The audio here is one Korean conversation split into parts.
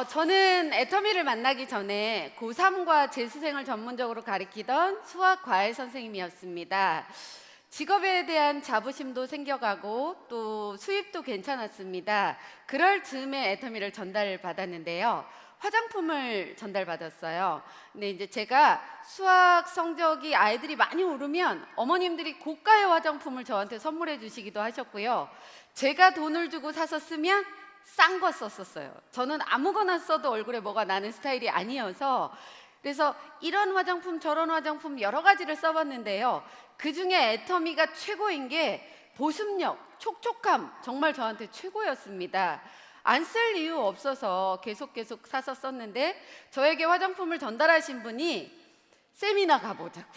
저는 애터미를 만나기 전에 고3과 재수생을 전문적으로 가리키던 수학 과외 선생님이었습니다. 직업에 대한 자부심도 생겨가고 또 수입도 괜찮았습니다. 그럴 즈음에 애터미를 전달받았는데요. 화장품을 전달받았어요. 근데 이제 제가 수학 성적이 아이들이 많이 오르면 어머님들이 고가의 화장품을 저한테 선물해 주시기도 하셨고요. 제가 돈을 주고 사서 쓰면 싼 거 썼었어요. 저는 아무거나 써도 얼굴에 뭐가 나는 스타일이 아니어서, 그래서 이런 화장품 저런 화장품 여러 가지를 써봤는데요. 그중에 애터미가 최고인 게 보습력, 촉촉함, 정말 저한테 최고였습니다. 안 쓸 이유 없어서 계속 사서 썼는데, 저에게 화장품을 전달하신 분이 세미나 가보자고.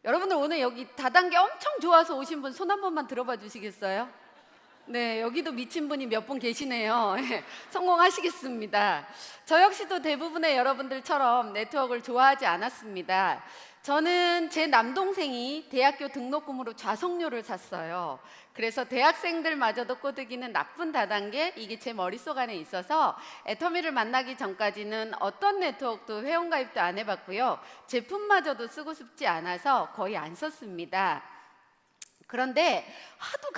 여러분들 오늘 여기 다단계 엄청 좋아서 오신 분 손 한 번만 들어봐 주시겠어요? 네, 여기도 미친 분이 몇 분 계시네요. 성공하시겠습니다. 저 역시도 대부분의 여러분들처럼 네트워크를 좋아하지 않았습니다. 저는 제 남동생이 대학교 등록금으로 좌석료를 샀어요. 그래서 대학생들마저도 꼬드기는 나쁜 다단계, 이게 제 머릿속 안에 있어서 애터미를 만나기 전까지는 어떤 네트워크도 회원가입도 안 해봤고요. 제품마저도 쓰고 싶지 않아서 거의 안 썼습니다. 그런데 하도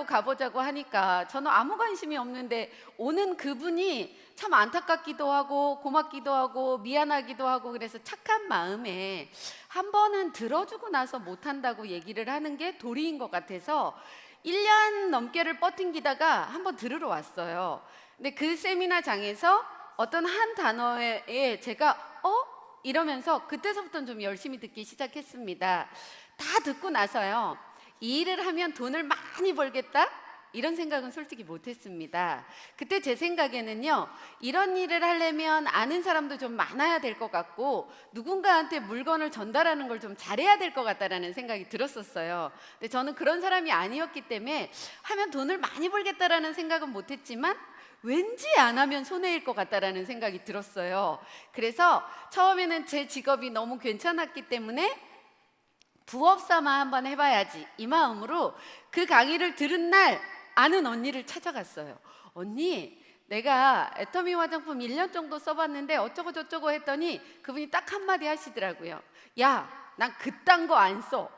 가보자고 하니까 저는 아무 관심이 없는데 오는 그분이 참 안타깝기도 하고 고맙기도 하고 미안하기도 하고, 그래서 착한 마음에 한 번은 들어주고 나서 못한다고 얘기를 하는 게 도리인 것 같아서 1년 넘게를 버팅기다가 한번 들으러 왔어요. 근데 그 세미나장에서 어떤 한 단어에 제가 이러면서 그때서부터는 좀 열심히 듣기 시작했습니다. 다 듣고 나서요, 이 일을 하면 돈을 많이 벌겠다? 이런 생각은 솔직히 못했습니다. 그때 제 생각에는요, 이런 일을 하려면 아는 사람도 좀 많아야 될 것 같고 누군가한테 물건을 전달하는 걸 좀 잘해야 될 것 같다라는 생각이 들었었어요. 근데 저는 그런 사람이 아니었기 때문에 하면 돈을 많이 벌겠다라는 생각은 못했지만 왠지 안 하면 손해일 것 같다라는 생각이 들었어요. 그래서 처음에는 제 직업이 너무 괜찮았기 때문에 부업 삼아 한번 해봐야지, 이 마음으로 그 강의를 들은 날 아는 언니를 찾아갔어요. 언니, 내가 애터미 화장품 1년 정도 써봤는데 어쩌고 저쩌고 했더니 그분이 딱 한마디 하시더라고요. 야, 난 그딴 거 안 써.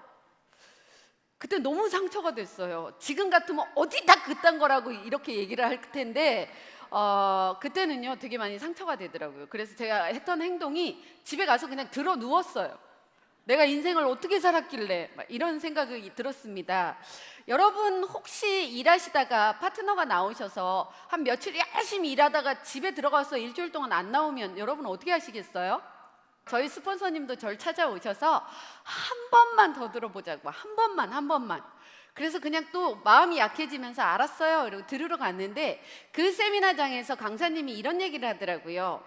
그때 너무 상처가 됐어요. 지금 같으면 어디다 그딴 거라고 이렇게 얘기를 할 텐데 그때는요 되게 많이 상처가 되더라고요. 그래서 제가 했던 행동이 집에 가서 그냥 들어 누웠어요. 내가 인생을 어떻게 살았길래, 이런 생각이 들었습니다. 여러분 혹시 일하시다가 파트너가 나오셔서 한 며칠 열심히 일하다가 집에 들어가서 일주일 동안 안 나오면 여러분 어떻게 하시겠어요? 저희 스폰서님도 저를 찾아오셔서 한 번만 더 들어보자고, 한 번만. 그래서 그냥 또 마음이 약해지면서 알았어요 이러고 들으러 갔는데, 그 세미나장에서 강사님이 이런 얘기를 하더라고요.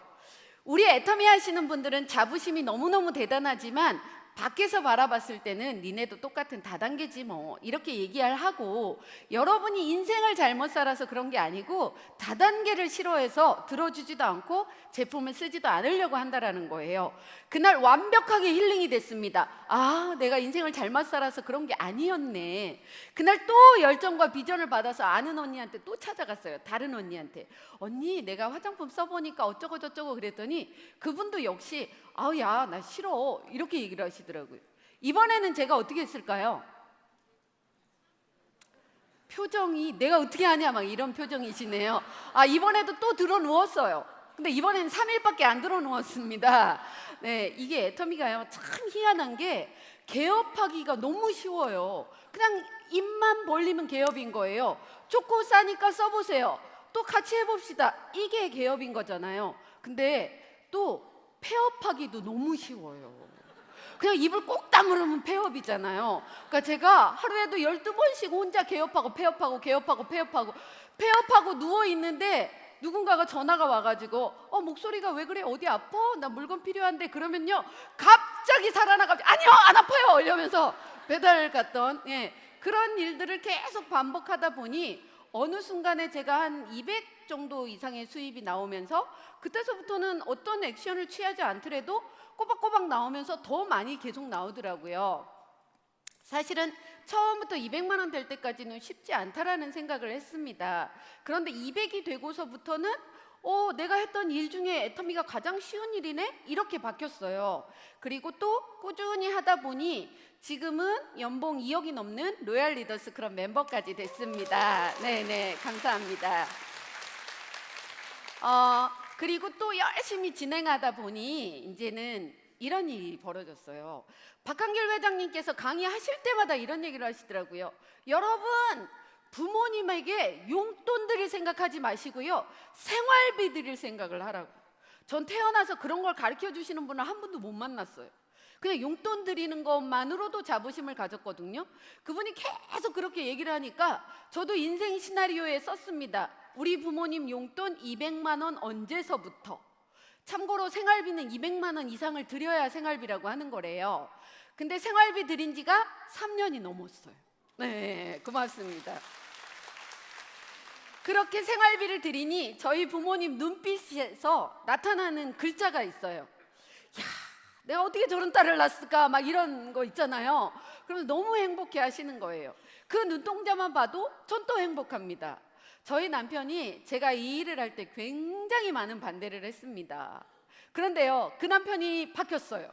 우리 애터미 하시는 분들은 자부심이 너무너무 대단하지만 밖에서 바라봤을 때는 니네도 똑같은 다단계지 뭐, 이렇게 얘기를 하고, 여러분이 인생을 잘못 살아서 그런 게 아니고 다단계를 싫어해서 들어주지도 않고 제품을 쓰지도 않으려고 한다라는 거예요. 그날 완벽하게 힐링이 됐습니다. 아, 내가 인생을 잘못 살아서 그런 게 아니었네. 그날 또 열정과 비전을 받아서 아는 언니한테 또 찾아갔어요. 다른 언니한테. 언니, 내가 화장품 써보니까 어쩌고 저쩌고 그랬더니 그분도 역시 아우, 야, 나 싫어, 이렇게 얘기를 하시더라고요. 이번에는 제가 어떻게 했을까요? 표정이 내가 어떻게 하냐 막 이런 표정이시네요. 이번에도 또 들어 누웠어요. 근데 이번에는 3일밖에 안 들어 누웠습니다. 네, 이게 애터미가요 참 희한한 게 개업하기가 너무 쉬워요. 그냥 입만 벌리면 개업인 거예요. 좋고 싸니까 써보세요. 또 같이 해봅시다. 이게 개업인 거잖아요. 근데 또 폐업하기도 너무 쉬워요. 그냥 입을 꼭 다물으면 폐업이잖아요. 그러니까 제가 하루에도 12번씩 혼자 개업하고 폐업하고 누워있는데 누군가가 전화가 와가지고 목소리가 왜 그래? 어디 아파? 나 물건 필요한데. 그러면요 갑자기 살아나가지고 아니요, 안 아파요 이러면서 배달 갔던 그런 일들을 계속 반복하다 보니 어느 순간에 제가 한 200 정도 이상의 수입이 나오면서 그때서부터는 어떤 액션을 취하지 않더라도 꼬박꼬박 나오면서 더 많이 계속 나오더라고요. 사실은 처음부터 200만 원 될 때까지는 쉽지 않다라는 생각을 했습니다. 그런데 200이 되고서부터는 내가 했던 일 중에 애터미가 가장 쉬운 일이네? 이렇게 바뀌었어요. 그리고 또 꾸준히 하다 보니 지금은 연봉 2억이 넘는 로얄 리더스 클럽 멤버까지 됐습니다. 네네, 감사합니다. 그리고 또 열심히 진행하다 보니 이제는 이런 일이 벌어졌어요. 박한길 회장님께서 강의하실 때마다 이런 얘기를 하시더라고요. 여러분, 부모님에게 용돈 드릴 생각하지 마시고요, 생활비 드릴 생각을 하라고. 전 태어나서 그런 걸 가르쳐 주시는 분을 한 분도 못 만났어요. 그냥 용돈 드리는 것만으로도 자부심을 가졌거든요. 그분이 계속 그렇게 얘기를 하니까 저도 인생 시나리오에 썼습니다. 우리 부모님 용돈 200만 원 언제서부터. 참고로 생활비는 200만 원 이상을 드려야 생활비라고 하는 거래요. 근데 생활비 드린 지가 3년이 넘었어요. 네, 고맙습니다. 그렇게 생활비를 드리니 저희 부모님 눈빛에서 나타나는 글자가 있어요. 야, 내가 어떻게 저런 딸을 낳았을까, 막 이런 거 있잖아요. 그러면 너무 행복해 하시는 거예요. 그 눈동자만 봐도 전 또 행복합니다. 저희 남편이 제가 이 일을 할 때 굉장히 많은 반대를 했습니다. 그런데요, 그 남편이 바뀌었어요.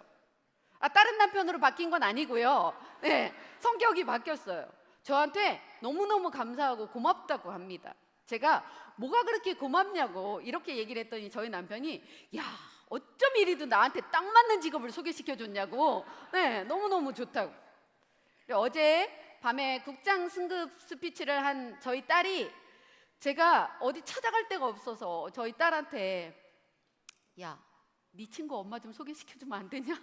다른 남편으로 바뀐 건 아니고요. 네, 성격이 바뀌었어요. 저한테 너무너무 감사하고 고맙다고 합니다. 제가 뭐가 그렇게 고맙냐고 이렇게 얘기를 했더니 저희 남편이 야, 어쩜 이리도 나한테 딱 맞는 직업을 소개시켜줬냐고. 네, 너무너무 좋다고. 어제 밤에 국장 승급 스피치를 한 저희 딸이, 제가 어디 찾아갈 데가 없어서 저희 딸한테 야, 네 친구 엄마 좀 소개시켜주면 안 되냐?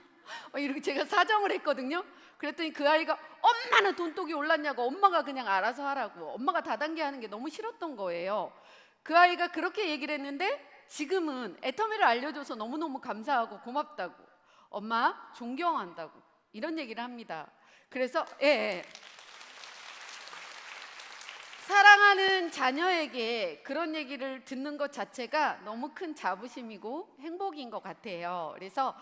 이렇게 제가 사정을 했거든요. 그랬더니 그 아이가 엄마는 돈독이 올랐냐고, 엄마가 그냥 알아서 하라고, 엄마가 다단계 하는 게 너무 싫었던 거예요. 그 아이가 그렇게 얘기를 했는데 지금은 애터미를 알려줘서 너무너무 감사하고 고맙다고, 엄마 존경한다고 이런 얘기를 합니다. 그래서 사랑하는 자녀에게 그런 얘기를 듣는 것 자체가 너무 큰 자부심이고 행복인 것 같아요. 그래서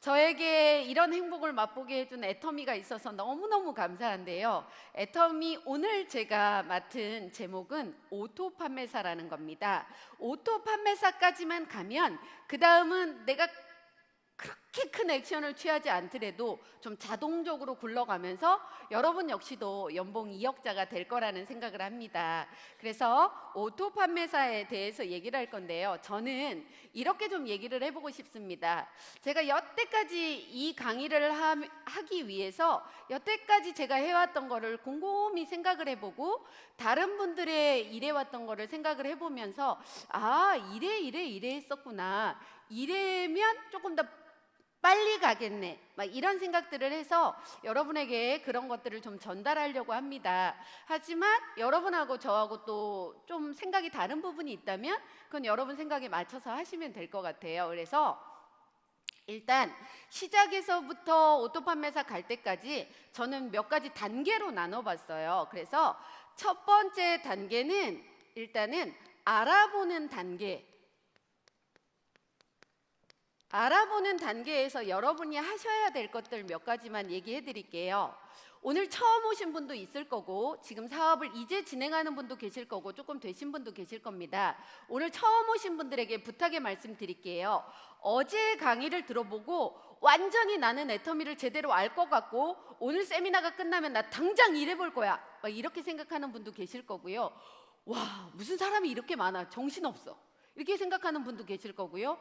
저에게 이런 행복을 맛보게 해준 애터미가 있어서 너무너무 감사한데요. 애터미 오늘 제가 맡은 제목은 오토 판매사라는 겁니다. 오토 판매사까지만 가면 그 다음은 내가 그렇게 큰 액션을 취하지 않더라도 좀 자동적으로 굴러가면서 여러분 역시도 연봉 2억자가 될 거라는 생각을 합니다. 그래서 오토 판매사에 대해서 얘기를 할 건데요. 저는 이렇게 좀 얘기를 해보고 싶습니다. 제가 여태까지 이 강의를 하기 위해서 여태까지 제가 해왔던 거를 곰곰이 생각을 해보고 다른 분들의 일해왔던 거를 생각을 해보면서 이래 했었구나, 이래면 조금 더 빨리 가겠네, 막 이런 생각들을 해서 여러분에게 그런 것들을 좀 전달하려고 합니다. 하지만 여러분하고 저하고 또 좀 생각이 다른 부분이 있다면 그건 여러분 생각에 맞춰서 하시면 될 것 같아요. 그래서 일단 시작에서부터 오토판매사 갈 때까지 저는 몇 가지 단계로 나눠봤어요. 그래서 첫 번째 단계는 일단은 알아보는 단계. 알아보는 단계에서 여러분이 하셔야 될 것들 몇 가지만 얘기해 드릴게요. 오늘 처음 오신 분도 있을 거고 지금 사업을 이제 진행하는 분도 계실 거고 조금 되신 분도 계실 겁니다. 오늘 처음 오신 분들에게 부탁의 말씀 드릴게요. 어제 강의를 들어보고 완전히 나는 애터미를 제대로 알 것 같고 오늘 세미나가 끝나면 나 당장 일해볼 거야, 막 이렇게 생각하는 분도 계실 거고요. 와, 무슨 사람이 이렇게 많아, 정신없어, 이렇게 생각하는 분도 계실 거고요.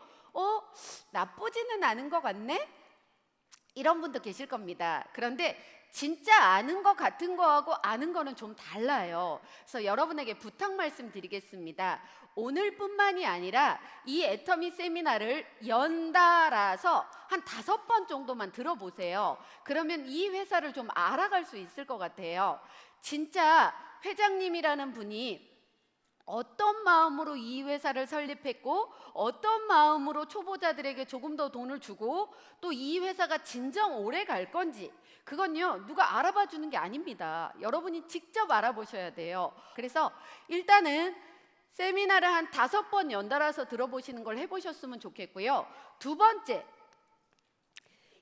나쁘지는 않은 것 같네? 이런 분도 계실 겁니다. 그런데 진짜 아는 것 같은 거하고 아는 거는 좀 달라요. 그래서 여러분에게 부탁 말씀 드리겠습니다. 오늘뿐만이 아니라 이 애터미 세미나를 연달아서 한 5번 정도만 들어보세요. 그러면 이 회사를 좀 알아갈 수 있을 것 같아요. 진짜 회장님이라는 분이 어떤 마음으로 이 회사를 설립했고 어떤 마음으로 초보자들에게 조금 더 돈을 주고 또 이 회사가 진정 오래 갈 건지, 그건요 누가 알아봐 주는 게 아닙니다. 여러분이 직접 알아보셔야 돼요. 그래서 일단은 세미나를 한 5번 연달아서 들어보시는 걸 해보셨으면 좋겠고요. 두 번째,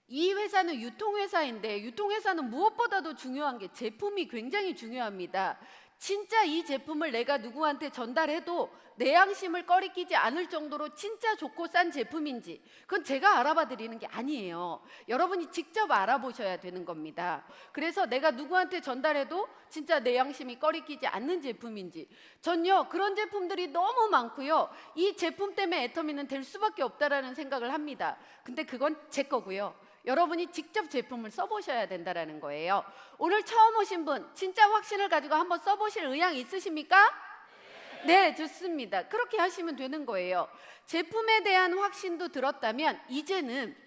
이 회사는 유통회사인데 유통회사는 무엇보다도 중요한 게 제품이 굉장히 중요합니다. 진짜 이 제품을 내가 누구한테 전달해도 내 양심을 꺼리끼지 않을 정도로 진짜 좋고 싼 제품인지 그건 제가 알아봐 드리는 게 아니에요. 여러분이 직접 알아보셔야 되는 겁니다. 그래서 내가 누구한테 전달해도 진짜 내 양심이 꺼리끼지 않는 제품인지, 전요 그런 제품들이 너무 많고요. 이 제품 때문에 애터미는 될 수밖에 없다라는 생각을 합니다. 근데 그건 제 거고요. 여러분이 직접 제품을 써보셔야 된다는 거예요. 오늘 처음 오신 분 진짜 확신을 가지고 한번 써보실 의향 있으십니까? 네, 좋습니다. 그렇게 하시면 되는 거예요. 제품에 대한 확신도 들었다면 이제는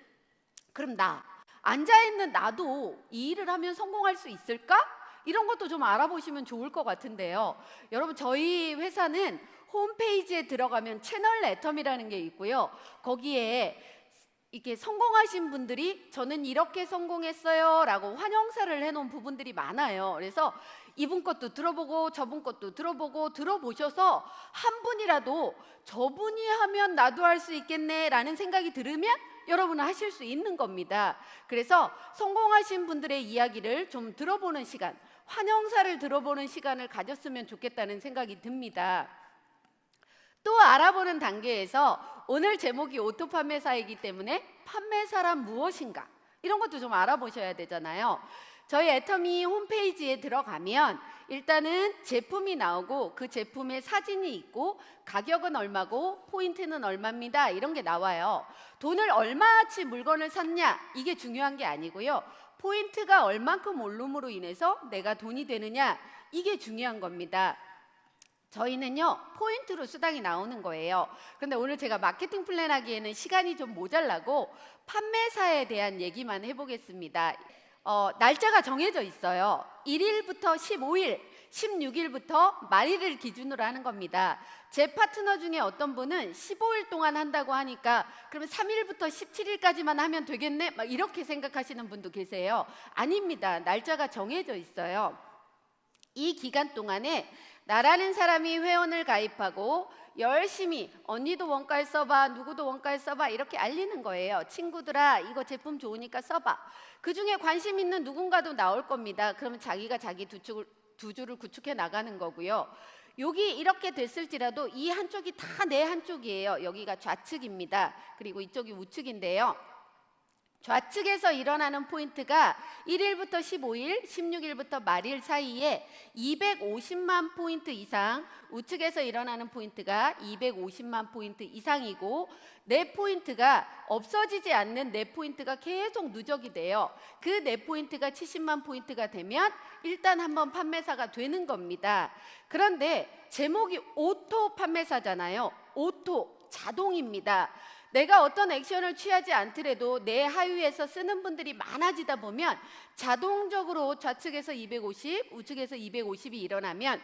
그럼 나 앉아있는 나도 이 일을 하면 성공할 수 있을까? 이런 것도 좀 알아보시면 좋을 것 같은데요. 여러분, 저희 회사는 홈페이지에 들어가면 채널 애텀이라는 게 있고요. 거기에 이렇게 성공하신 분들이 저는 이렇게 성공했어요 라고 환영사를 해놓은 부분들이 많아요. 그래서 이분 것도 들어보고 저분 것도 들어보고 들어보셔서 한 분이라도 저분이 하면 나도 할 수 있겠네 라는 생각이 들으면 여러분은 하실 수 있는 겁니다. 그래서 성공하신 분들의 이야기를 좀 들어보는 시간, 환영사를 들어보는 시간을 가졌으면 좋겠다는 생각이 듭니다. 또 알아보는 단계에서 오늘 제목이 오토 판매사이기 때문에 판매사란 무엇인가 이런 것도 좀 알아보셔야 되잖아요. 저희 애터미 홈페이지에 들어가면 일단은 제품이 나오고 그 제품의 사진이 있고 가격은 얼마고 포인트는 얼마입니다 이런 게 나와요. 돈을 얼마치 물건을 샀냐 이게 중요한 게 아니고요. 포인트가 얼만큼 오름으로 인해서 내가 돈이 되느냐 이게 중요한 겁니다. 저희는요 포인트로 수당이 나오는 거예요. 그런데 오늘 제가 마케팅 플랜 하기에는 시간이 좀 모자라고 판매사에 대한 얘기만 해보겠습니다. 날짜가 정해져 있어요. 1일부터 15일, 16일부터 말일을 기준으로 하는 겁니다. 제 파트너 중에 어떤 분은 15일 동안 한다고 하니까 그러면 3일부터 17일까지만 하면 되겠네? 막 이렇게 생각하시는 분도 계세요. 아닙니다. 날짜가 정해져 있어요. 이 기간 동안에 나라는 사람이 회원을 가입하고 열심히 언니도 원가에 써봐, 누구도 원가에 써봐 이렇게 알리는 거예요. 친구들아 이거 제품 좋으니까 써봐. 그중에 관심 있는 누군가도 나올 겁니다. 그러면 자기가 자기 두 줄을 구축해 나가는 거고요. 여기 이렇게 됐을지라도 이 한쪽이 다 내 한쪽이에요. 여기가 좌측입니다. 그리고 이쪽이 우측인데요. 좌측에서 일어나는 포인트가 1일부터 15일, 16일부터 말일 사이에 250만 포인트 이상, 우측에서 일어나는 포인트가 250만 포인트 이상이고 내 포인트가 없어지지 않는 내 포인트가 계속 누적이 돼요. 그 내 포인트가 70만 포인트가 되면 일단 한번 판매사가 되는 겁니다. 그런데 제목이 오토 판매사잖아요. 오토, 자동입니다. 내가 어떤 액션을 취하지 않더라도 내 하위에서 쓰는 분들이 많아지다 보면 자동적으로 좌측에서 250, 우측에서 250이 일어나면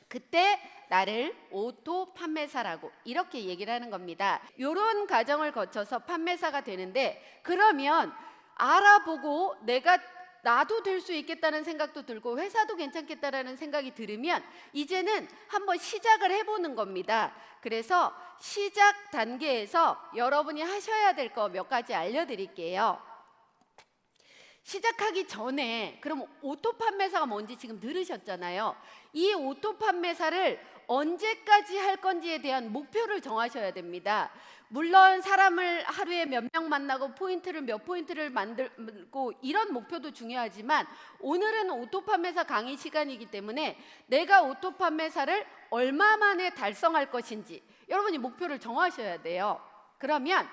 그때 나를 오토 판매사라고 이렇게 얘기를 하는 겁니다. 이런 과정을 거쳐서 판매사가 되는데 그러면 알아보고 나도 될 수 있겠다는 생각도 들고 회사도 괜찮겠다라는 생각이 들으면 이제는 한번 시작을 해보는 겁니다. 그래서 시작 단계에서 여러분이 하셔야 될 거 몇 가지 알려드릴게요. 시작하기 전에 그럼 오토 판매사가 뭔지 지금 들으셨잖아요. 이 오토 판매사를 언제까지 할 건지에 대한 목표를 정하셔야 됩니다. 물론 사람을 하루에 몇 명 만나고 포인트를 몇 포인트를 만들고 이런 목표도 중요하지만 오늘은 오토 판매사 강의 시간이기 때문에 내가 오토 판매사를 얼마 만에 달성할 것인지 여러분이 목표를 정하셔야 돼요. 그러면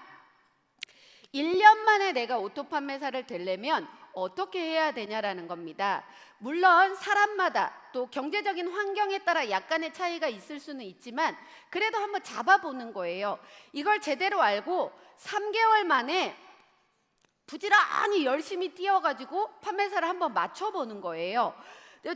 1년 만에 내가 오토 판매사를 되려면 어떻게 해야 되냐라는 겁니다. 물론 사람마다 또 경제적인 환경에 따라 약간의 차이가 있을 수는 있지만 그래도 한번 잡아보는 거예요. 이걸 제대로 알고 3개월 만에 부지런히 열심히 뛰어가지고 판매사를 한번 맞춰보는 거예요.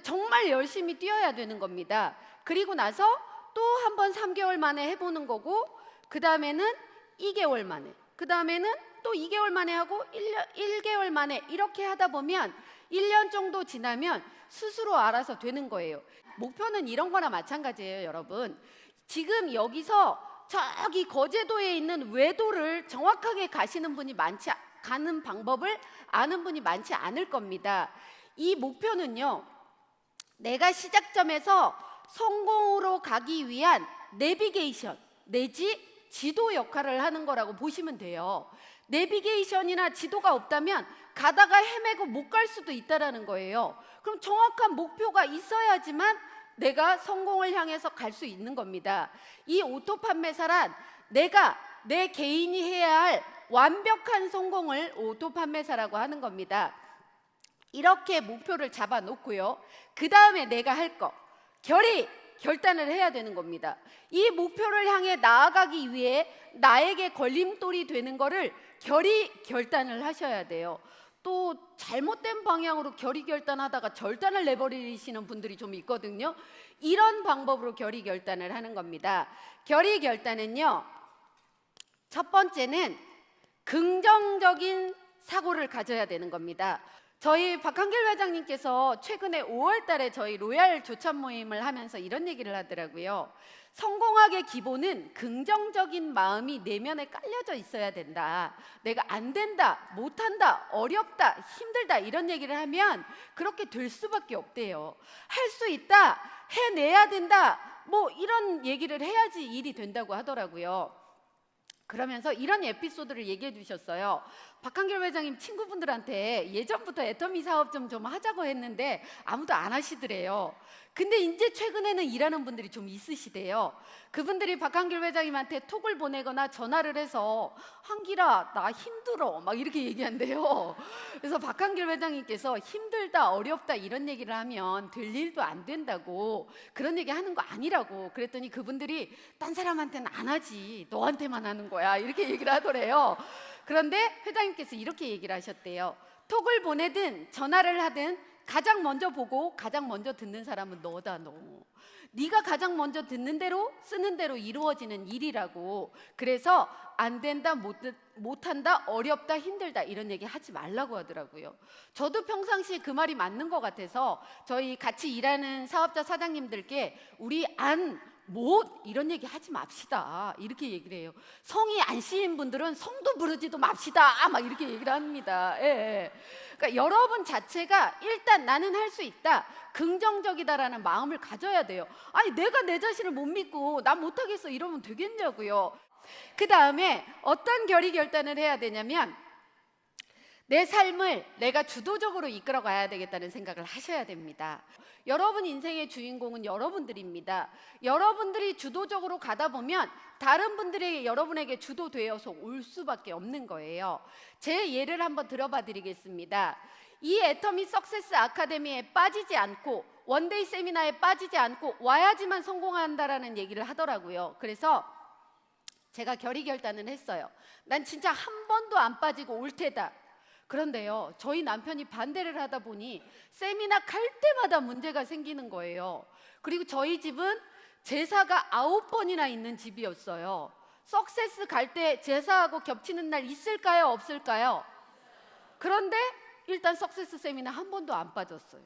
정말 열심히 뛰어야 되는 겁니다. 그리고 나서 또 한번 3개월 만에 해보는 거고 그 다음에는 2개월 만에 그 다음에는 또 2개월 만에 하고 1개월 만에 이렇게 하다 보면 1년 정도 지나면 스스로 알아서 되는 거예요. 목표는 이런 거나 마찬가지예요, 여러분. 지금 여기서 저기 거제도에 있는 외도를 정확하게 가는 방법을 아는 분이 많지 않을 겁니다. 이 목표는요. 내가 시작점에서 성공으로 가기 위한 내비게이션 내지 지도 역할을 하는 거라고 보시면 돼요. 내비게이션이나 지도가 없다면 가다가 헤매고 못 갈 수도 있다라는 거예요. 그럼 정확한 목표가 있어야지만 내가 성공을 향해서 갈 수 있는 겁니다. 이 오토 판매사란 내가 내 개인이 해야 할 완벽한 성공을 오토 판매사라고 하는 겁니다. 이렇게 목표를 잡아 놓고요. 그 다음에 내가 할 거 결단을 해야 되는 겁니다. 이 목표를 향해 나아가기 위해 나에게 걸림돌이 되는 거를 결단을 하셔야 돼요. 또 잘못된 방향으로 결단하다가 절단을 내버리시는 분들이 좀 있거든요. 이런 방법으로 결단을 하는 겁니다. 결단은요, 첫 번째는 긍정적인 사고를 가져야 되는 겁니다. 저희 박한길 회장님께서 최근에 5월 달에 저희 로얄 조찬 모임을 하면서 이런 얘기를 하더라고요. 성공학의 기본은 긍정적인 마음이 내면에 깔려져 있어야 된다. 내가 안 된다, 못한다, 어렵다, 힘들다 이런 얘기를 하면 그렇게 될 수밖에 없대요. 할 수 있다, 해내야 된다, 뭐 이런 얘기를 해야지 일이 된다고 하더라고요. 그러면서 이런 에피소드를 얘기해 주셨어요. 박한길 회장님 친구분들한테 예전부터 애터미 사업 좀 하자고 했는데 아무도 안 하시더래요. 근데 이제 최근에는 일하는 분들이 좀 있으시대요. 그분들이 박한길 회장님한테 톡을 보내거나 전화를 해서 한길아 나 힘들어 막 이렇게 얘기한대요. 그래서 박한길 회장님께서 힘들다 어렵다 이런 얘기를 하면 될 일도 안 된다고, 그런 얘기 하는 거 아니라고 그랬더니 그분들이 딴 사람한테는 안 하지 너한테만 하는 거야 이렇게 얘기를 하더래요. 그런데 회장님께서 이렇게 얘기를 하셨대요. 톡을 보내든 전화를 하든 가장 먼저 보고 가장 먼저 듣는 사람은 너다. 너 네가 가장 먼저 듣는 대로 쓰는 대로 이루어지는 일이라고. 그래서 안 된다, 못한다, 어렵다, 힘들다 이런 얘기 하지 말라고 하더라고요. 저도 평상시에 그 말이 맞는 것 같아서 저희 같이 일하는 사업자 사장님들께 우리 못 이런 얘기 하지 맙시다 이렇게 얘기를 해요. 성이 안 씌인 분들은 성도 부르지도 맙시다 막 이렇게 얘기를 합니다. 예. 그러니까 여러분 자체가 일단 나는 할 수 있다, 긍정적이다라는 마음을 가져야 돼요. 아니 내가 내 자신을 못 믿고 난 못하겠어 이러면 되겠냐고요. 그 다음에 어떤 결단을 해야 되냐면 내 삶을 내가 주도적으로 이끌어 가야 되겠다는 생각을 하셔야 됩니다. 여러분 인생의 주인공은 여러분들입니다. 여러분들이 주도적으로 가다 보면 다른 분들이 여러분에게 주도되어서 올 수밖에 없는 거예요. 제 예를 한번 들어봐 드리겠습니다. 이 애터미 석세스 아카데미에 빠지지 않고 원데이 세미나에 빠지지 않고 와야지만 성공한다라는 얘기를 하더라고요. 그래서 제가 결단을 했어요. 난 진짜 한 번도 안 빠지고 올 테다. 그런데요, 저희 남편이 반대를 하다 보니 세미나 갈 때마다 문제가 생기는 거예요. 그리고 저희 집은 제사가 9번이나 있는 집이었어요. 석세스 갈 때 제사하고 겹치는 날 있을까요? 없을까요? 그런데 일단 석세스 세미나 한 번도 안 빠졌어요.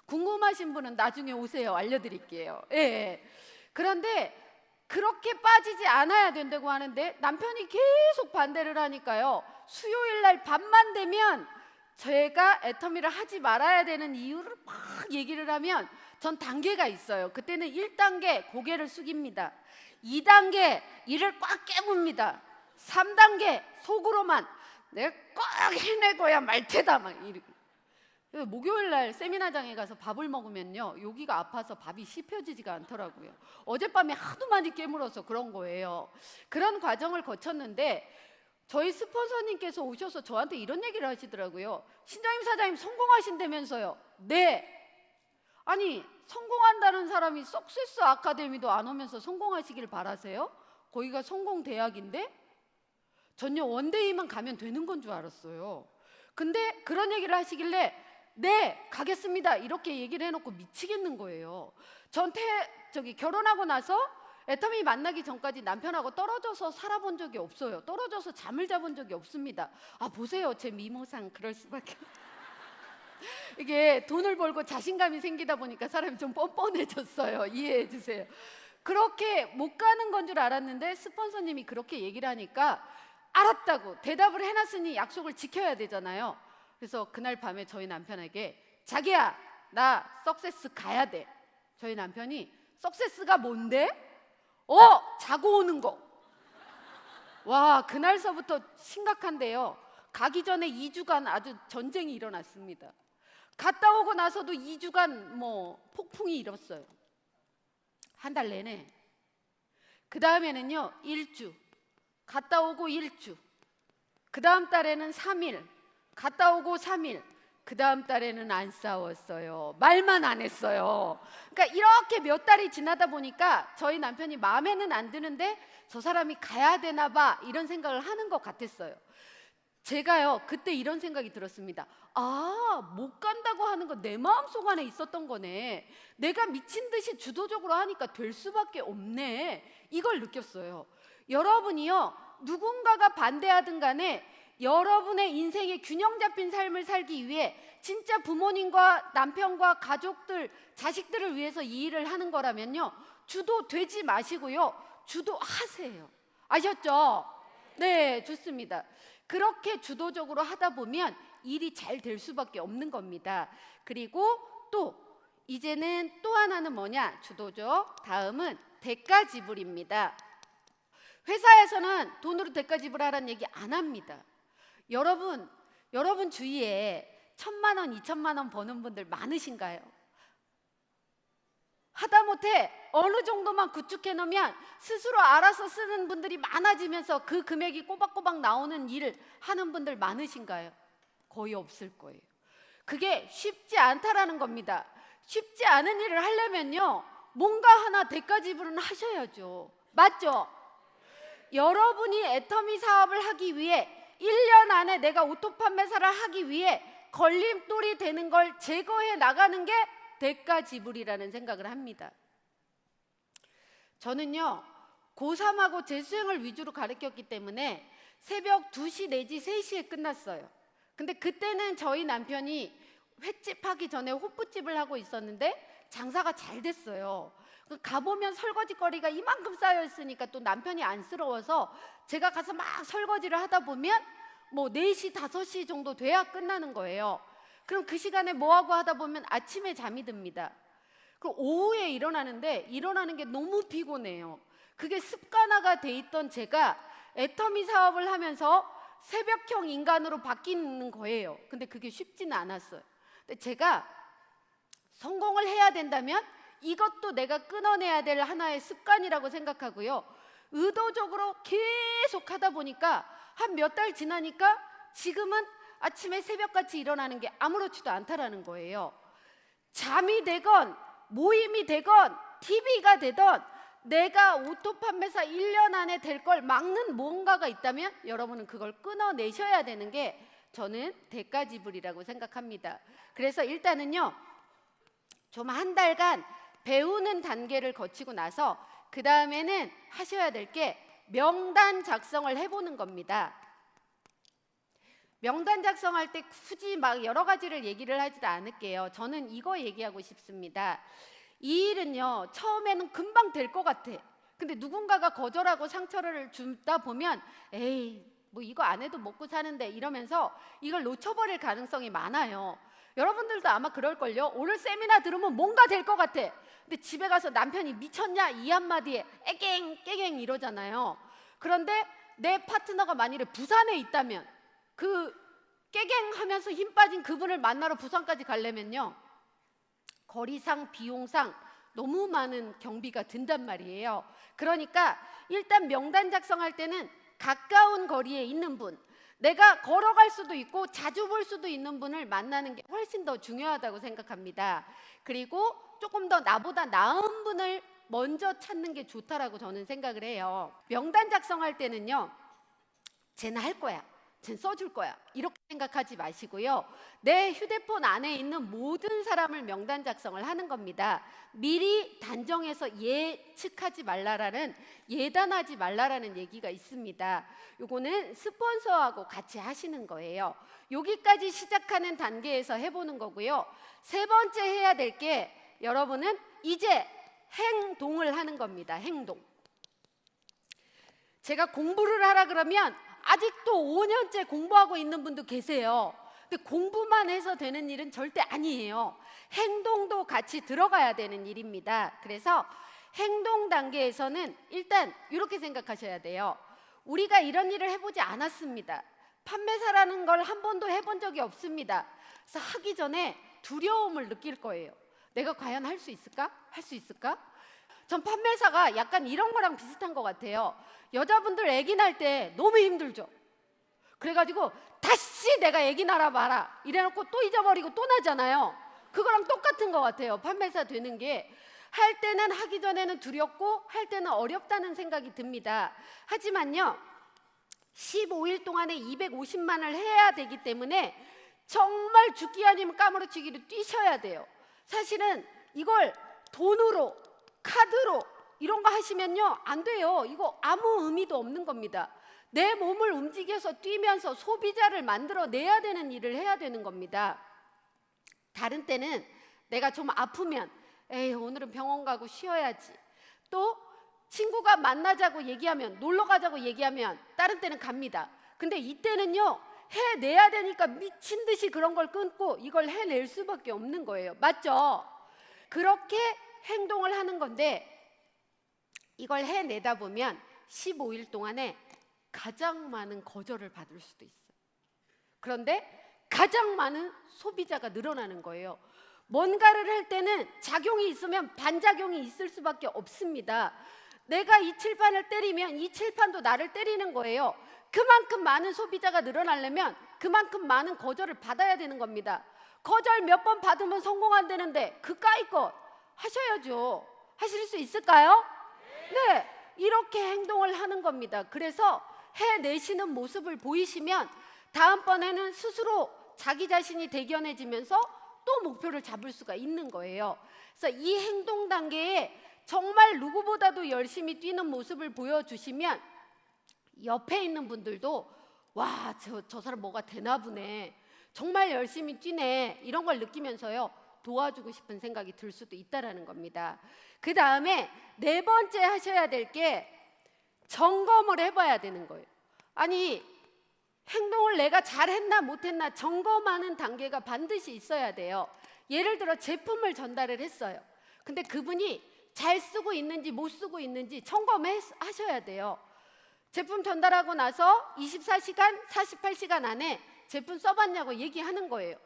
궁금하신 분은 나중에 오세요. 알려드릴게요. 예. 그런데 그렇게 빠지지 않아야 된다고 하는데 남편이 계속 반대를 하니까요, 수요일 날 밤만 되면 제가 애터미를 하지 말아야 되는 이유를 막 얘기를 하면 전 단계가 있어요. 그때는 1단계 고개를 숙입니다. 2단계 이를 꽉 깨뭅니다. 3단계 속으로만 내가 꼭 해내고야 말 테다 막 이러고. 목요일 날 세미나장에 가서 밥을 먹으면요, 여기가 아파서 밥이 씹혀지지가 않더라고요. 어젯밤에 하도 많이 깨물어서 그런 거예요. 그런 과정을 거쳤는데 저희 스폰서님께서 오셔서 저한테 이런 얘기를 하시더라고요. 신장님 사장님 성공하신다면서요. 네. 아니 성공한다는 사람이 석세스 아카데미도 안 오면서 성공하시길 바라세요? 거기가 성공대학인데? 전혀 원데이만 가면 되는 건 줄 알았어요. 근데 그런 얘기를 하시길래 네 가겠습니다 이렇게 얘기를 해놓고 미치겠는 거예요. 전 결혼하고 나서 애터미 만나기 전까지 남편하고 떨어져서 살아본 적이 없어요. 떨어져서 잠을 자본 적이 없습니다. 아 보세요, 제 미모상 그럴 수밖에. 이게 돈을 벌고 자신감이 생기다 보니까 사람이 좀 뻔뻔해졌어요. 이해해 주세요. 그렇게 못 가는 건 줄 알았는데 스폰서님이 그렇게 얘기를 하니까 알았다고 대답을 해놨으니 약속을 지켜야 되잖아요. 그래서 그날 밤에 저희 남편에게 자기야 나 석세스 가야 돼. 저희 남편이 석세스가 뭔데? 자고 오는 거. 와, 그날서부터 심각한데요. 가기 전에 2주간 아주 전쟁이 일어났습니다. 갔다 오고 나서도 2주간 폭풍이 일었어요. 한 달 내내. 그 다음에는요 1주, 갔다 오고 1주, 그 다음 달에는 3일, 갔다 오고 3일, 그 다음 달에는 안 싸웠어요. 말만 안 했어요. 그러니까 이렇게 몇 달이 지나다 보니까 저희 남편이 마음에는 안 드는데 저 사람이 가야 되나 봐 이런 생각을 하는 것 같았어요. 제가요 그때 이런 생각이 들었습니다. 못 간다고 하는 건 내 마음속 안에 있었던 거네. 내가 미친 듯이 주도적으로 하니까 될 수밖에 없네. 이걸 느꼈어요. 여러분이요 누군가가 반대하든 간에 여러분의 인생에 균형 잡힌 삶을 살기 위해 진짜 부모님과 남편과 가족들, 자식들을 위해서 이 일을 하는 거라면요 주도되지 마시고요 주도하세요. 아셨죠? 네, 좋습니다. 그렇게 주도적으로 하다 보면 일이 잘 될 수밖에 없는 겁니다. 그리고 또 이제는 또 하나는 뭐냐? 주도적. 다음은 대가 지불입니다. 회사에서는 돈으로 대가 지불하라는 얘기 안 합니다. 여러분 주위에 1,000만 원, 2,000만 원 버는 분들 많으신가요? 하다못해 어느 정도만 구축해 놓으면 스스로 알아서 쓰는 분들이 많아지면서 그 금액이 꼬박꼬박 나오는 일을 하는 분들 많으신가요? 거의 없을 거예요. 그게 쉽지 않다라는 겁니다. 쉽지 않은 일을 하려면요 뭔가 하나 대가 지불은 하셔야죠. 맞죠? 여러분이 애터미 사업을 하기 위해 1년 안에 내가 오토 판매사를 하기 위해 걸림돌이 되는 걸 제거해 나가는 게 대가 지불이라는 생각을 합니다. 저는요 고3하고 재수생을 위주로 가르쳤기 때문에 새벽 2시 내지 3시에 끝났어요. 근데 그때는 저희 남편이 횟집 하기 전에 호프집을 하고 있었는데 장사가 잘 됐어요. 가보면 설거지 거리가 이만큼 쌓여 있으니까 또 남편이 안쓰러워서 제가 가서 막 설거지를 하다 보면 4시, 5시 정도 돼야 끝나는 거예요. 그럼 그 시간에 뭐하고 하다 보면 아침에 잠이 듭니다. 그럼 오후에 일어나는 게 너무 피곤해요. 그게 습관화가 돼 있던 제가 애터미 사업을 하면서 새벽형 인간으로 바뀌는 거예요. 근데 그게 쉽지는 않았어요. 근데 제가 성공을 해야 된다면 이것도 내가 끊어내야 될 하나의 습관이라고 생각하고요. 의도적으로 계속 하다 보니까 한 몇 달 지나니까 지금은 아침에 새벽같이 일어나는 게 아무렇지도 않다라는 거예요. 잠이 되건 모임이 되건 TV가 되던 내가 오토 판매사 1년 안에 될 걸 막는 뭔가가 있다면 여러분은 그걸 끊어내셔야 되는 게 저는 대가 지불이라고 생각합니다. 그래서 일단은요 좀 한 달간 배우는 단계를 거치고 나서 그 다음에는 하셔야 될 게 명단 작성을 해보는 겁니다. 명단 작성할 때 굳이 막 여러 가지를 얘기를 하지도 않을게요. 저는 이거 얘기하고 싶습니다. 이 일은요 처음에는 금방 될 것 같아. 근데 누군가가 거절하고 상처를 주다 보면 에이 이거 안 해도 먹고 사는데 이러면서 이걸 놓쳐버릴 가능성이 많아요. 여러분들도 아마 그럴걸요. 오늘 세미나 들으면 뭔가 될 것 같아. 근데 집에 가서 남편이 미쳤냐 이 한마디에 애갱 깨갱 이러잖아요. 그런데 내 파트너가 만일에 부산에 있다면 그 깨갱하면서 힘 빠진 그분을 만나러 부산까지 가려면요 거리상 비용상 너무 많은 경비가 든단 말이에요. 그러니까 일단 명단 작성할 때는 가까운 거리에 있는 분, 내가 걸어갈 수도 있고 자주 볼 수도 있는 분을 만나는 게 훨씬 더 중요하다고 생각합니다. 그리고 조금 더 나보다 나은 분을 먼저 찾는 게 좋다라고 저는 생각을 해요. 명단 작성할 때는요 쟤는 할 거야, 쟤는 써줄 거야 이렇게 생각하지 마시고요 내 휴대폰 안에 있는 모든 사람을 명단 작성을 하는 겁니다. 미리 단정해서 예측하지 말라라는, 예단하지 말라라는 얘기가 있습니다. 요거는 스폰서하고 같이 하시는 거예요. 여기까지 시작하는 단계에서 해보는 거고요. 세 번째 해야 될 게 여러분은 이제 행동을 하는 겁니다. 행동. 제가 공부를 하라 그러면 아직도 5년째 공부하고 있는 분도 계세요. 근데 공부만 해서 되는 일은 절대 아니에요. 행동도 같이 들어가야 되는 일입니다. 그래서 행동 단계에서는 일단 이렇게 생각하셔야 돼요. 우리가 이런 일을 해보지 않았습니다. 판매사라는 걸 한 번도 해본 적이 없습니다. 그래서 하기 전에 두려움을 느낄 거예요. 내가 과연 할 수 있을까? 할 수 있을까? 전 판매사가 약간 이런 거랑 비슷한 것 같아요. 여자분들 아기 낳을 때 너무 힘들죠. 그래가지고 다시 내가 아기 낳아봐라 이래놓고 또 잊어버리고 또 나잖아요. 그거랑 똑같은 것 같아요. 판매사 되는 게. 할 때는 하기 전에는 두렵고 할 때는 어렵다는 생각이 듭니다. 하지만요, 15일 동안에 250만을 해야 되기 때문에 정말 죽기 아니면 까무러치기로 뛰셔야 돼요. 사실은 이걸 돈으로, 카드로 이런 거 하시면요 안 돼요. 이거 아무 의미도 없는 겁니다. 내 몸을 움직여서 뛰면서 소비자를 만들어내야 되는 일을 해야 되는 겁니다. 다른 때는 내가 좀 아프면 에이 오늘은 병원 가고 쉬어야지. 또 친구가 만나자고 얘기하면, 놀러 가자고 얘기하면 다른 때는 갑니다. 근데 이때는요 해내야 되니까 미친 듯이 그런 걸 끊고 이걸 해낼 수밖에 없는 거예요. 맞죠? 그렇게 행동을 하는 건데 이걸 해내다 보면 15일 동안에 가장 많은 거절을 받을 수도 있어요. 그런데 가장 많은 소비자가 늘어나는 거예요. 뭔가를 할 때는 작용이 있으면 반작용이 있을 수밖에 없습니다. 내가 이 칠판을 때리면 이 칠판도 나를 때리는 거예요. 그만큼 많은 소비자가 늘어나려면 그만큼 많은 거절을 받아야 되는 겁니다. 거절 몇 번 받으면 성공 안 되는데 그까이 것 하셔야죠. 하실 수 있을까요? 네, 이렇게 행동을 하는 겁니다. 그래서 해내시는 모습을 보이시면 다음번에는 스스로 자기 자신이 대견해지면서 또 목표를 잡을 수가 있는 거예요. 그래서 이 행동 단계에 정말 누구보다도 열심히 뛰는 모습을 보여주시면 옆에 있는 분들도 와, 저 사람 뭐가 되나 보네, 정말 열심히 뛰네, 이런 걸 느끼면서요 도와주고 싶은 생각이 들 수도 있다라는 겁니다. 그 다음에 네 번째 하셔야 될 게 점검을 해봐야 되는 거예요. 아니 행동을 내가 잘했나 못했나 점검하는 단계가 반드시 있어야 돼요. 예를 들어 제품을 전달을 했어요. 근데 그분이 잘 쓰고 있는지 못 쓰고 있는지 점검하셔야 돼요. 제품 전달하고 나서 24시간, 48시간 안에 제품 써봤냐고 얘기하는 거예요.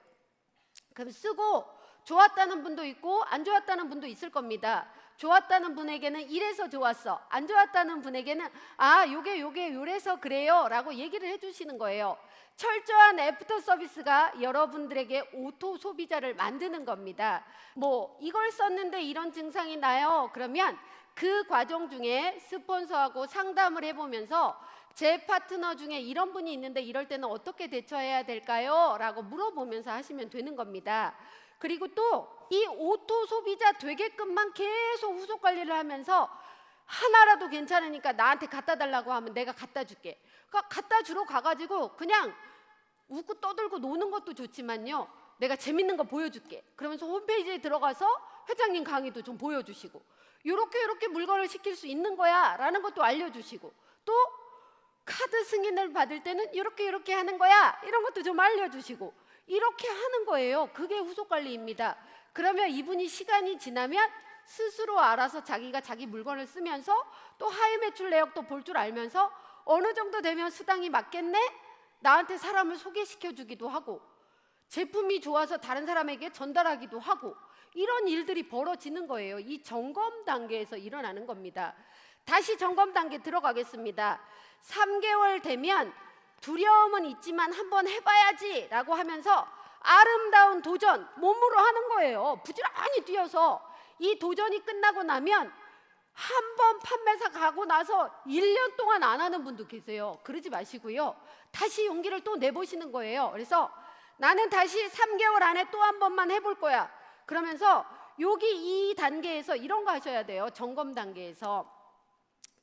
그럼 쓰고 좋았다는 분도 있고 안 좋았다는 분도 있을 겁니다. 좋았다는 분에게는 이래서 좋았어, 안 좋았다는 분에게는 아 요게 요래서 그래요 라고 얘기를 해주시는 거예요. 철저한 애프터 서비스가 여러분들에게 오토 소비자를 만드는 겁니다. 뭐 이걸 썼는데 이런 증상이 나요 그러면 그 과정 중에 스폰서하고 상담을 해보면서 제 파트너 중에 이런 분이 있는데 이럴 때는 어떻게 대처해야 될까요? 라고 물어보면서 하시면 되는 겁니다. 그리고 또 이 오토 소비자 되게끔만 계속 후속 관리를 하면서 하나라도 괜찮으니까 나한테 갖다 달라고 하면 내가 갖다 줄게. 그러니까 갖다 주러 가가지고 그냥 웃고 떠들고 노는 것도 좋지만요, 내가 재밌는 거 보여줄게 그러면서 홈페이지에 들어가서 회장님 강의도 좀 보여주시고 요렇게 물건을 시킬 수 있는 거야 라는 것도 알려주시고, 또 카드 승인을 받을 때는 이렇게 하는 거야 이런 것도 좀 알려주시고, 이렇게 하는 거예요. 그게 후속관리입니다. 그러면 이분이 시간이 지나면 스스로 알아서 자기가 자기 물건을 쓰면서 또 하이 매출 내역도 볼 줄 알면서 어느 정도 되면 수당이 맞겠네? 나한테 사람을 소개시켜 주기도 하고 제품이 좋아서 다른 사람에게 전달하기도 하고, 이런 일들이 벌어지는 거예요. 이 점검 단계에서 일어나는 겁니다. 다시 점검 단계 들어가겠습니다. 3개월 되면 두려움은 있지만 한번 해봐야지 라고 하면서 아름다운 도전 몸으로 하는 거예요. 부지런히 뛰어서. 이 도전이 끝나고 나면 한 번 판매사 가고 나서 1년 동안 안 하는 분도 계세요. 그러지 마시고요, 다시 용기를 또 내보시는 거예요. 그래서 나는 다시 3개월 안에 또 한 번만 해볼 거야 그러면서 여기 이 단계에서 이런 거 하셔야 돼요. 점검 단계에서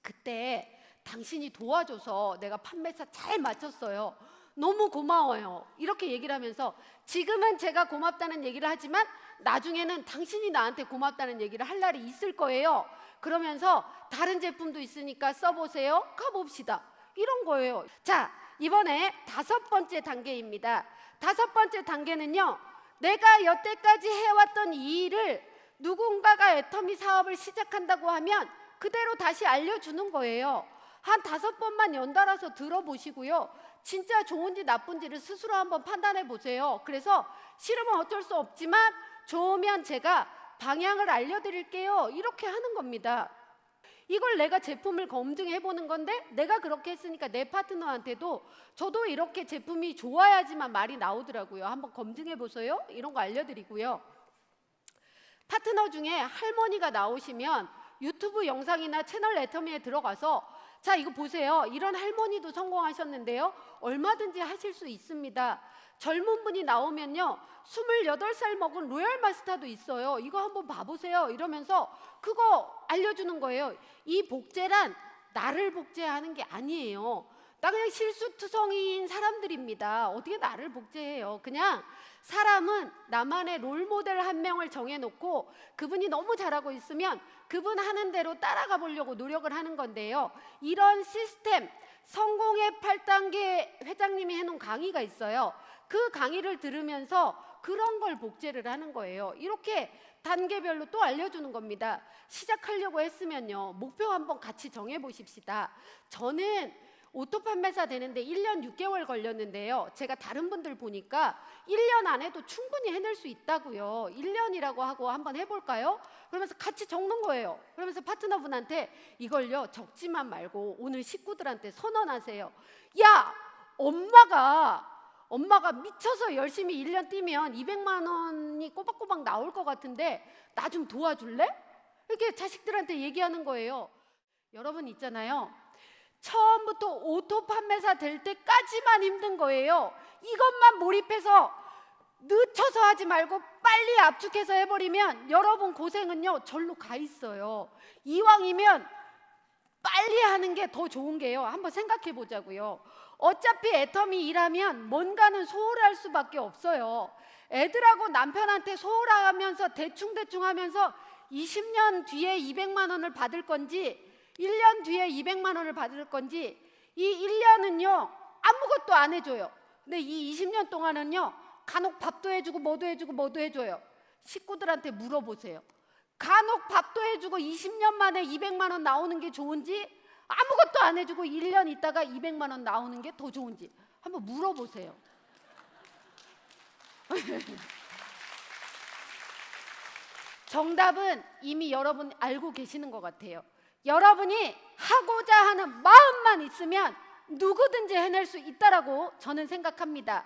그때 당신이 도와줘서 내가 판매사 잘 맞췄어요, 너무 고마워요 이렇게 얘기를 하면서 지금은 제가 고맙다는 얘기를 하지만 나중에는 당신이 나한테 고맙다는 얘기를 할 날이 있을 거예요. 그러면서 다른 제품도 있으니까 써보세요, 가봅시다, 이런 거예요. 자, 이번에 5번째 단계입니다. 다섯 번째 단계는요, 내가 여태까지 해왔던 이 일을 누군가가 애터미 사업을 시작한다고 하면 그대로 다시 알려주는 거예요. 한 5번만 연달아서 들어보시고요, 진짜 좋은지 나쁜지를 스스로 한번 판단해 보세요. 그래서 싫으면 어쩔 수 없지만 좋으면 제가 방향을 알려드릴게요, 이렇게 하는 겁니다. 이걸 내가 제품을 검증해 보는 건데, 내가 그렇게 했으니까 내 파트너한테도 저도 이렇게 제품이 좋아야지만 말이 나오더라고요. 한번 검증해 보세요, 이런 거 알려드리고요. 파트너 중에 할머니가 나오시면 유튜브 영상이나 채널 애터미에 들어가서 자, 이거 보세요, 이런 할머니도 성공하셨는데요, 얼마든지 하실 수 있습니다. 젊은 분이 나오면요, 28살 먹은 로얄 마스터도 있어요, 이거 한번 봐보세요, 이러면서 그거 알려주는 거예요. 이 복제란 나를 복제하는 게 아니에요. 나 그냥 실수투성이인 사람들입니다. 어떻게 나를 복제해요? 그냥 사람은 나만의 롤모델 한 명을 정해놓고 그분이 너무 잘하고 있으면 그분 하는 대로 따라가 보려고 노력을 하는 건데요, 이런 시스템, 성공의 8단계 회장님이 해놓은 강의가 있어요. 그 강의를 들으면서 그런 걸 복제를 하는 거예요. 이렇게 단계별로 또 알려주는 겁니다. 시작하려고 했으면요, 목표 한번 같이 정해보십시다. 저는 오토 판매사 되는데 1년 6개월 걸렸는데요, 제가 다른 분들 보니까 1년 안에도 충분히 해낼 수 있다고요. 1년이라고 하고 한번 해볼까요? 그러면서 같이 적는 거예요. 그러면서 파트너분한테 이걸요, 적지만 말고 오늘 식구들한테 선언하세요. 야, 엄마가 미쳐서 열심히 1년 뛰면 200만 원이 꼬박꼬박 나올 것 같은데 나 좀 도와줄래? 이렇게 자식들한테 얘기하는 거예요. 여러분 있잖아요, 처음부터 오토 판매사 될 때까지만 힘든 거예요. 이것만 몰입해서 늦춰서 하지 말고 빨리 압축해서 해버리면 여러분 고생은요, 절로 가 있어요. 이왕이면 빨리 하는 게 더 좋은 게요, 한번 생각해 보자고요. 어차피 애터미 일하면 뭔가는 소홀할 수밖에 없어요. 애들하고 남편한테 소홀하면서 대충 하면서 20년 뒤에 200만 원을 받을 건지 1년 뒤에 200만 원을 받을 건지, 이 1년은요 아무것도 안 해줘요. 근데 이 20년 동안은요 간혹 밥도 해주고 뭐도 해줘요. 식구들한테 물어보세요. 간혹 밥도 해주고 20년 만에 200만 원 나오는 게 좋은지, 아무것도 안 해주고 1년 있다가 200만 원 나오는 게 더 좋은지 한번 물어보세요. 정답은 이미 여러분 알고 계시는 것 같아요. 여러분이 하고자 하는 마음만 있으면 누구든지 해낼 수 있다라고 저는 생각합니다.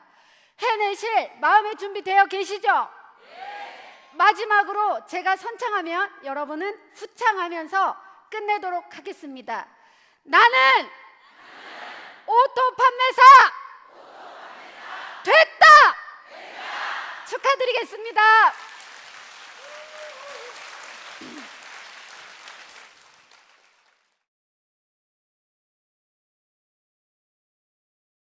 해내실 마음의 준비 되어 계시죠? 네. 마지막으로 제가 선창하면 여러분은 후창하면서 끝내도록 하겠습니다. 나는 오토 판매사 됐다! 축하드리겠습니다.